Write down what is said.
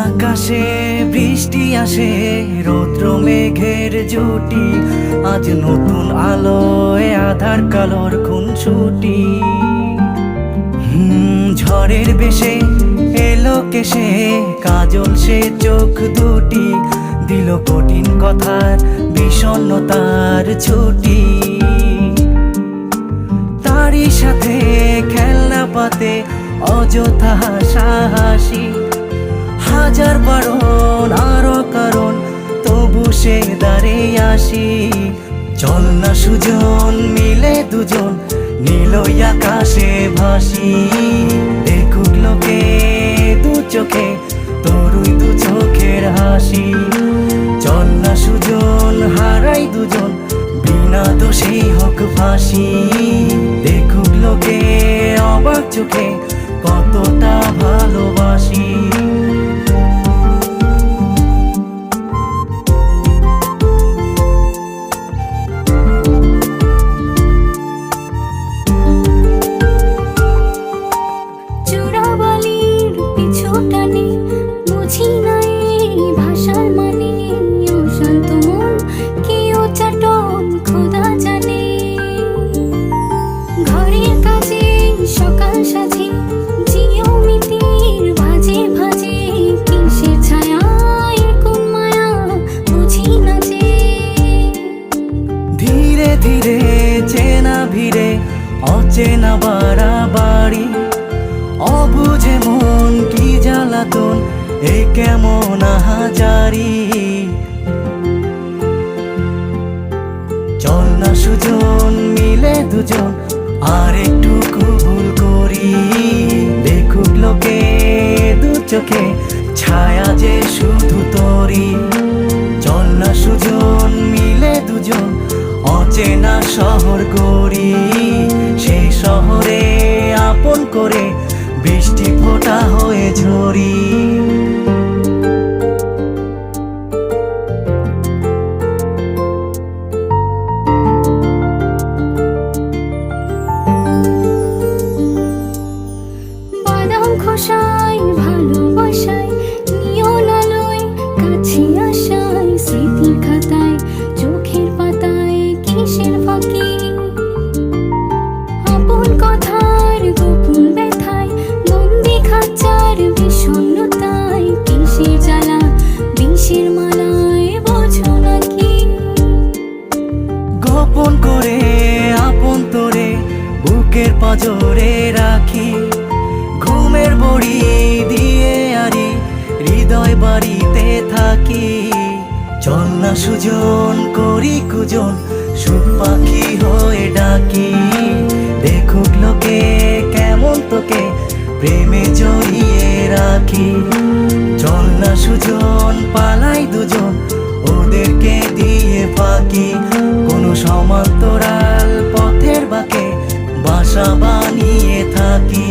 আকাশে বৃষ্টি আসে, রৌদ্র মেঘের জুটি, আজ নতুন আলোয় আধার কালোর খুনসুটি। ঝড়ের বেশে এলো কেশে, কাজল সে চোখ দুটি, দিল কঠিন কথার বিষণ্ণতার ছুটি। তারই সাথে খেলনা পাতে অযথা হাসাহাসি, হাজার বারণ আরো কারণ তবু সে দাঁড়িয়ে আসি। চল না সুজন মিলে দুজন নীলই আকাশে ভাসি, দেখুক লোকে দু চোখে তোরই দু চোখের হাসি। চল না সুজন হারাই দুজন বিনা দোষেই হোক ফাঁসি, দেখুক লোকে অবাক চোখে কতটা ভালোবাসি। ধীরে চেনা ভিড়ে অচেনা বাড়াবাড়ি, অবুঝে মন কি জ্বালাতন এ কেমন আহাজারি। চল না সুজন মিলে দুজন আর একটু ভুল করি, দেখুক লোকে দু চোখে ছায়া যে শুধু তোরি। চল না সুজন মিলে দুজন অচেনা শহর গড়ি, সেই শহরে আপন করে বৃষ্টি ফোঁটা হয়ে ঝরি। বাদাম খোসায় ভালোবাসায় নিয়ন আলোয় কাছে আসায়, স্মৃতির খাতায় চোখের পাতায় কিসের ফাঁকি। আপন কথার গোপন ব্যথায় বন্দি খাঁচার বিষণ্ণতায়, কিসের জ্বালা বিষের মালায় বোঝো নাকি। গোপন করে আপন তোরে বুকের পাঁজরে রাখি, ঘুমের বড়ি দিয়ে আরি হৃদয় বাড়িতে থাকি। চল না সুজন করি কুজন সুখ পাখি হয়ে ডাকি, দেখুক লোকে কেমন তোকে প্রেমে জড়িয়ে রাখি। চল না সুজন পালাই দুজন ওদেরকে দিয়ে ফাঁকি, কোনো সমান্তরাল পথের বাঁকে বাসা বানিয়ে থাকি।